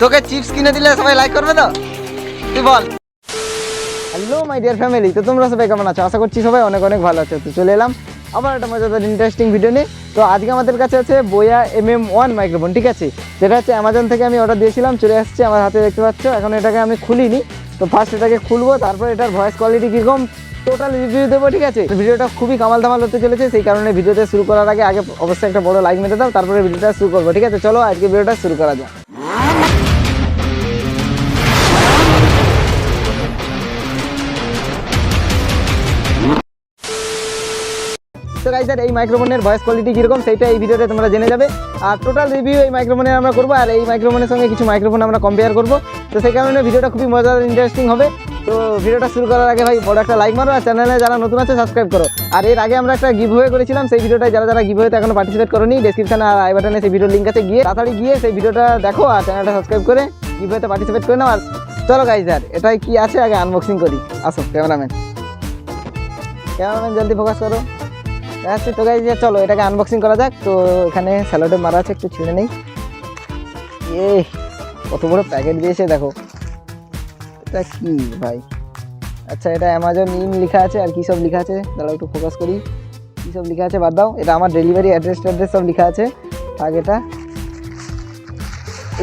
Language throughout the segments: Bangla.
তোকে চিপস কিনে দিলে সবাই লাইক করবে তো? তুই বল। হ্যালো মাই ডিয়ার ফ্যামিলি, তো তোমরা সবাই কেমন আছো? আশা করছি সবাই অনেক অনেক ভালো আছো। তো চলে এলাম আবার একটা মজাদার ইন্টারেস্টিং ভিডিও নিয়ে। তো আজকে আমাদের কাছে আছে বোয়া MM1 মাইক্রোফোন, ঠিক আছে? যেটা হচ্ছে অ্যামাজন থেকে আমি অর্ডার দিয়েছিলাম, চলে আসছে আমার হাতে, দেখতে পাচ্ছ। এখন এটাকে আমি খুলিনি, তো ফার্স্ট এটাকে খুলবো, তারপর এটার ভয়েস কোয়ালিটি কীরকম টোটাল রিভিউ দেবো, ঠিক আছে? ভিডিওটা খুবই কামাল ধামাল হতে চলেছে, সেই কারণে ভিডিওতে শুরু করার আগে অবশ্যই একটা বড় লাইক মেরে দাও, তারপরে ভিডিওটা শুরু করবো, ঠিক আছে? চলো আজকে ভিডিওটা শুরু করা যাক। তো গাইস এই মাইক্রোফোনের ভয়েস কোয়ালিটি কীরকম সেইটা এই ভিডিওতে তোমরা জেনে যাবে। আর টোটাল রিভিউ এই মাইক্রোফোনের আমরা করবো, আর এই মাইক্রোফোনের সঙ্গে কিছু মাইক্রোফোন আমরা কম্পেয়ার করবো। তো সেই কারণে ভিডিওটা খুবই মজাদার ইন্টারেস্টিং হবে। তো ভিডিওটা শুরু করার আগে ভাই বড় একটা লাইক মারো, আর চ্যানেলে যারা নতুন আছে সাবস্ক্রাইব করো। আর এর আগে আমরা একটা গিভ ওয়ে করেছিলাম, সেই ভিডিওটায় যারা গিভ ওয়েতে এখনো পার্টিসিপেট করোনি, ডেসক্রিপশনে আর আই বাটনে সেই ভিডিওর লিঙ্ক আছে, গিয়ে তাড়াতাড়ি গিয়ে সেই ভিডিওটা দেখো আর চ্যানেলটা সাবস্ক্রাইব করে গিভ ওয়েতে পার্টিসিপেট করে নাও। আর চলো গাইস এটাই কি আছে আগে আনবক্সিং করি। আসো ক্যামেরাম্যান জলদি ফোকাস করো। আচ্ছা তো গাইস চলো এটাকে আনবক্সিং করা যাক। তো এখানে স্যালোটেপ মারা আছে, একটু ছিঁড়ে নেই। কত বড় প্যাকেট দিয়েছে দেখো, এটা কি ভাই? আচ্ছা এটা অ্যামাজন ইন লেখা আছে, আর কী সব লেখা আছে দাঁড়াও একটু ফোকাস করি। কী সব লেখা আছে বাদ দাও, এটা আমার ডেলিভারি অ্যাড্রেস সব লেখা আছে। থাক,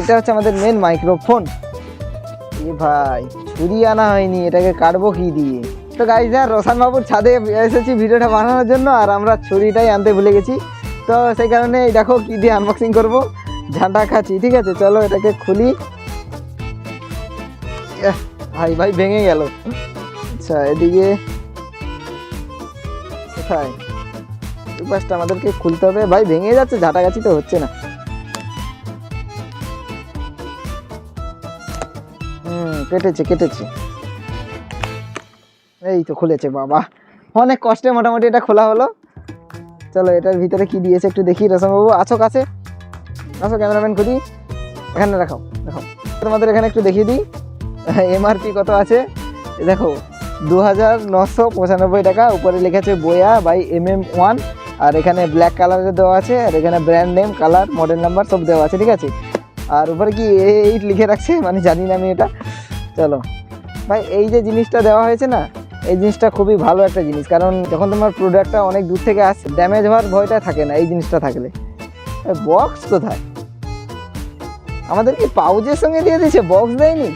এটা হচ্ছে আমাদের মেন মাইক্রোফোন। ভাই ছুরি আনা হয়নি, এটাকে কাটবো কি দিয়ে? তো গাইস রোশান বাবুর ছাদে এসেছি ভিডিওটা বানানোর জন্য, আর আমরা ছুরিটাই আনতে ভুলে গেছি। তো সেই কারণে দেখো কি দিয়ে আনবক্সিং করবো, ঝাঁটা খাচ্ছি, ঠিক আছে? চলো এটাকে খুলি। ভাই ভেঙে গেল। আচ্ছা এদিকে কোথায় এই পাশটা আমাদেরকে খুলতে হবে। ভাই ভেঙে যাচ্ছে, ঝাঁটাঘাচি তো হচ্ছে না। কেটেছে এই তো খুলেছে, বাবা অনেক কষ্টে মোটামুটি এটা খোলা হলো। চলো এটার ভিতরে কি দিয়েছে একটু দেখি। রোশনবাবু আছো কাছে, আসো ক্যামেরাম্যান খুঁজি, এখানে দেখো তোমাদের এখানে একটু দেখিয়ে দিই MRP কত আছে। দেখো 2995 টাকা। উপরে লেখা আছে বোয়া বাই MM1, আর এখানে ব্ল্যাক কালারে দেওয়া আছে, আর এখানে brand name, colour, model number সব দেওয়া আছে, ঠিক আছে? আর উপরে কি 8 লিখে রাখছে, মানে জানি না আমি এটা। চলো ভাই এই যে জিনিসটা দেওয়া হয়েছে না, এই জিনিসটা খুবই ভালো একটা জিনিস, কারণ যখন তোমার প্রোডাক্টটা অনেক দূর থেকে আসে ড্যামেজ হওয়ার ভয়টা থাকে না এই জিনিসটা থাকলে। বক্স কোথায়? আমাদের কি পাউচের সঙ্গে দিয়ে দিয়েছে, বক্স দেয়নি?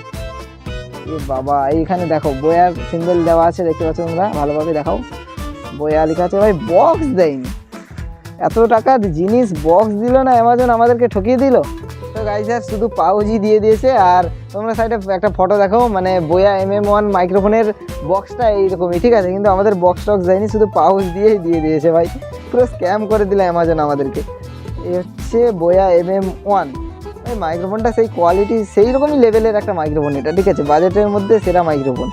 বাবা এইখানে দেখো বোয়ার সিম্বল দেওয়া আছে, দেখতে পাচ্ছ তোমরা, ভালোভাবে দেখাও, বোয়া লেখা আছে। ভাই বক্স দেয়নি, এত টাকার জিনিস বক্স দিল না অ্যামাজন, আমাদেরকে ঠকিয়ে দিল। তো গাইস শুধু পাউচই দিয়ে দিয়েছে। আর তোমরা সাইডে একটা ফটো দেখো, মানে বোয়া MM1 মাইক্রোফোনের বক্সটা এইরকমই, ঠিক আছে? কিন্তু আমাদের বক্স টক্স দেয়নি, শুধু পাউচ দিয়ে দিয়েছে। ভাই পুরো স্ক্যাম করে দিল অ্যামাজন আমাদেরকে। এই হচ্ছে বোয়া MM1 এই মাইক্রোফোনটা, সেই কোয়ালিটি সেই রকমই লেভেলের একটা মাইক্রোফোন এটা, ঠিক আছে? বাজেটের মধ্যে সেরা মাইক্রোফোন।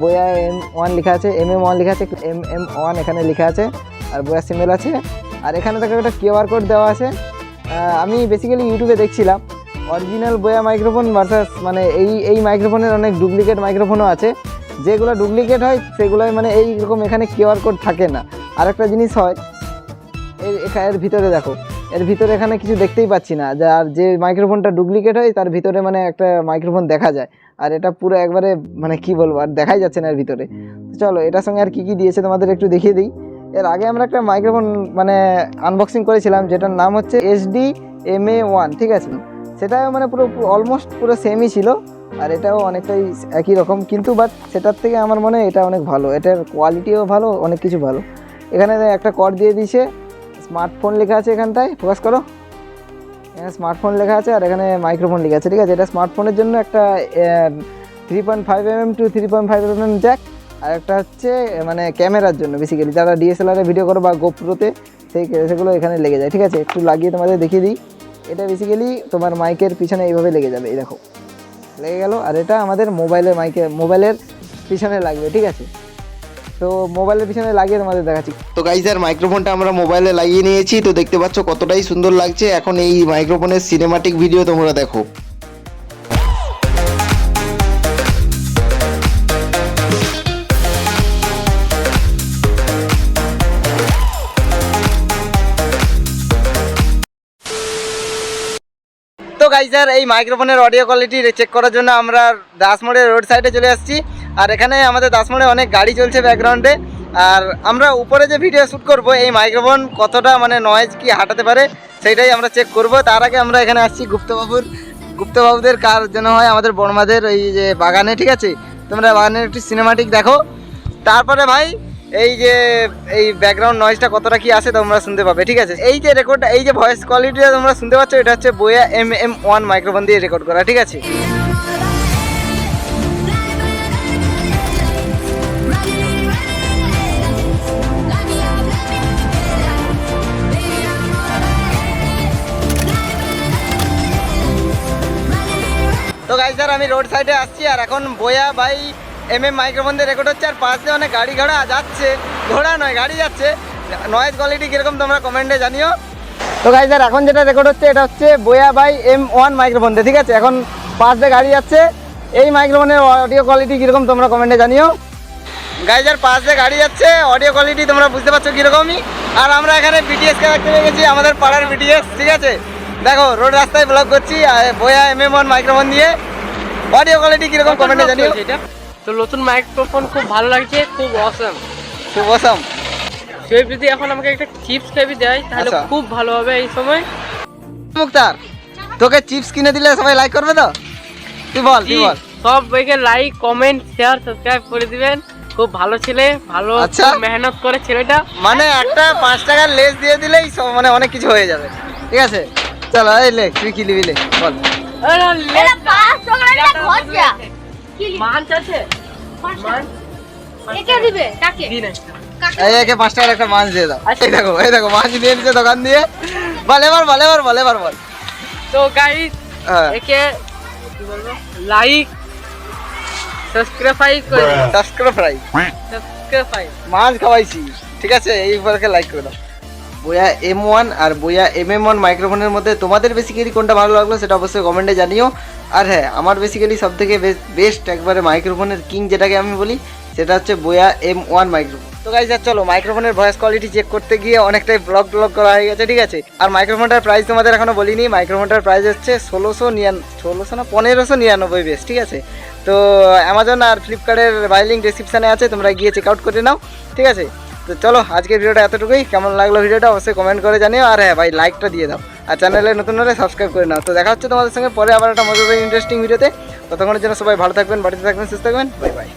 বোয়া M1 লেখা আছে, MM1 লেখা আছে, MM1 এখানে লেখা আছে, আর বোয়া সিম্বল আছে। আর এখানে দেখো একটা QR কোড দেওয়া আছে। আমি বেসিক্যালি ইউটিউবে দেখছিলাম অরিজিনাল বোয়া মাইক্রোফোন ভার্সাস, মানে এই মাইক্রোফোনের অনেক ডুপ্লিকেট মাইক্রোফোনও আছে। যেগুলো ডুপ্লিকেট হয় সেগুলোই মানে এইরকম এখানে QR কোড থাকে না। আর একটা জিনিস হয় এর ভিতরে দেখো, এর ভিতরে এখানে কিছু দেখতেই পাচ্ছি না। আর যে মাইক্রোফোনটা ডুপ্লিকেট হয় তার ভিতরে মানে একটা মাইক্রোফোন দেখা যায়, আর এটা পুরো একবারে মানে কি বলবো, আর দেখাই যাচ্ছে না এর ভিতরে। চলো এটার সঙ্গে আর কি দিয়েছে তোমাদের একটু দেখিয়ে দিই। এর আগে আমরা একটা মাইক্রোফোন মানে আনবক্সিং করেছিলাম, যেটার নাম হচ্ছে SDMA1, ঠিক আছে? সেটাও মানে পুরো অলমোস্ট পুরো সেমই ছিল, আর এটাও অনেকটাই একই রকম, কিন্তু বাট সেটার থেকে আমার মনে হয় এটা অনেক ভালো, এটার কোয়ালিটিও ভালো, অনেক কিছু ভালো। এখানে একটা কর্ড দিয়ে দিয়েছে, স্মার্টফোন লেখা আছে এখানটায়, ফোকাস করো, এখানে স্মার্টফোন লেখা আছে, আর এখানে মাইক্রোফোন লেখা আছে, ঠিক আছে? এটা স্মার্টফোনের জন্য একটা 3.5mm to 3.5mm জ্যাক, আর একটা হচ্ছে মানে ক্যামেরার জন্য, বেসিক্যালি যারা DSLR-এ ভিডিও করো বা গোপ্রোতে সেগুলো এখানে লেগে যায়, ঠিক আছে? একটু লাগিয়ে তোমাদের দেখিয়ে দিই। এটা বেসিক্যালি তোমার মাইকের পিছনে এইভাবে লেগে যাবে, এই দেখো লেগে গেল। আর এটা আমাদের মোবাইলের পিছনে লাগবে, ঠিক আছে? তো মোবাইলের পিছনে লাগিয়ে তোমাদের দেখাচ্ছি। তো গাইস মাইক্রোফোনটা আমরা মোবাইলে লাগিয়ে নিয়েছি, তো দেখতে পাচ্ছ কতটাই সুন্দর লাগছে। এখন এই মাইক্রোফোনের সিনেমাটিক ভিডিও তোমরা দেখো। তো গাইস স্যার এই মাইক্রোফোনের অডিও কোয়ালিটি চেক করার জন্য আমরা দাসমোড়ের রোড সাইডে চলে আসছি। আর এখানে আমাদের দাসমোড়ে অনেক গাড়ি চলছে ব্যাকগ্রাউন্ডে। আর আমরা উপরে যে ভিডিও শ্যুট করব এই মাইক্রোফোন কতটা মানে নয়েজ কি হাঁটাতে পারে সেইটাই আমরা চেক করব। তার আগে আমরা এখানে আসছি গুপ্তবাবুদের কার যেন হয় আমাদের বর্মাদের এই যে বাগানে, ঠিক আছে। তোমরা বাগানের একটি সিনেমাটিক দেখো, তারপরে ভাই এই যে এই ব্যাকগ্রাউন্ড নয়েজটা কতটা কি আসে তোমরা শুনতে পাবে, ঠিক আছে। এই যে রেকর্ডটা, এই যে ভয়েস কোয়ালিটিটা তোমরা শুনতে পাচ্ছ, এটা হচ্ছে বোয়া MM1 মাইক্রোফোন দিয়ে রেকর্ড করা, ঠিক আছে। তো গাইস স্যার আমি রোড সাইডে আসছি আর এখন বোয়া বাই MM মাইক্রোফোন দিয়ে রেকর্ড হচ্ছে। আর পাশ দিয়ে অনেক গাড়ি ঘোড়া যাচ্ছে, ঘোড়া নয় গাড়ি যাচ্ছে। নয়েজ কোয়ালিটি কীরকম তোমরা কমেন্টে জানিও। তো গাইস স্যার এখন যেটা রেকর্ড হচ্ছে এটা হচ্ছে বোয়া বাই M1 মাইক্রোফোন দিয়ে, ঠিক আছে। এখন পাশ দিয়ে গাড়ি যাচ্ছে, এই মাইক্রোফোনের অডিও কোয়ালিটি কীরকম তোমরা কমেন্টে জানিও। গাইস স্যার পাশ দিয়ে গাড়ি যাচ্ছে, অডিও কোয়ালিটি তোমরা বুঝতে পারছো কীরকমই। আর আমরা এখানে BTSকে দেখতে পেয়ে গেছি, আমাদের পাড়ার BTS, ঠিক আছে। দেখো রোড রাস্তায় ব্লগ করছি বোয়া MM1 মাইক্রোফোন দিয়ে। অডিও কোয়ালিটি কীরকম কমেন্টে জানিও। তো নতুন মাইক্রোফোন খুব ভালো লাগছে, খুব অসাম। খুব অসাম। কেউ যদি এখন আমাকে একটা চিপস খেয়ে দেয় তাহলে খুব ভালো হবে এই সময়। মুক্তার তোকে চিপস কিনে দিলে সবাই লাইক করবে তো? তুই বল। সব ভাইকে লাইক কমেন্ট শেয়ার সাবস্ক্রাইব করে দিবেন। খুব ভালো ছেলে, ভালো মেহনত করে ছেলেটা। মানে একটা 5 টাকার লেস দিয়ে দিলেই সব মানে অনেক কিছু হয়ে যাবে, ঠিক আছে। চলো এই লে, তুই কি নিবি লে বল। একে 5 টাকার একটা মাছ দিয়ে দাও। এই দেখো মাছ দিয়ে নিচ্ছে দোকান দিয়ে। বল এবার বল। তো গাইস একে কি বলবো, লাইক সাবস্ক্রাইব করে দাও। সাবস্ক্রাইব মাছ খাওয়াইছি, ঠিক আছে। এইবারকে লাইক করে দাও। বোয়া M1 আর বোয়া MM1 মাইক্রোফোনের মধ্যে তোমাদের বেসিক্যালি কোনটা ভালো লাগলো সেটা অবশ্যই কমেন্টে জানিও। আর হ্যাঁ, আমার বেসিক্যালি সবথেকে বেস্ট একবারে মাইক্রোফোনের কিং যেটাকে আমি বলি সেটা হচ্ছে বোয়া M1 মাইক্রোফোন। তো গাইস চলো মাইক্রোফোনের ভয়েস কোয়ালিটি চেক করতে গিয়ে অনেকটাই ব্লগ করা হয়ে গেছে, ঠিক আছে। আর মাইক্রোফোনটার প্রাইস তোমাদের এখনো বলিনি। মাইক্রোফোনটার প্রাইস হচ্ছে 1600 না 1599 বেশ, ঠিক আছে। তো অ্যামাজন আর ফ্লিপকার্টের বাই লিঙ্ক ডেসক্রিপশানে আছে, তোমরা গিয়ে চেক আউট করে নাও, ঠিক আছে। তো চলো আজকের ভিডিওটা এতটুকুই। কেমন লাগলো ভিডিওটা অবশ্যই কমেন্ট করে জানিও। আর হ্যাঁ ভাই লাইকটা দিয়ে দাও, আর চ্যানেলে নতুন হলে সাবস্ক্রাইব করে নাও। তো দেখা হচ্ছে তোমাদের সঙ্গে পরে আবার একটা মজাদার ইন্টারেস্টিং ভিডিওতে। ততক্ষণের জন্য সবাই ভালো থাকবেন, বাড়িতে থাকবেন, সুস্থ থাকবেন। Bye bye.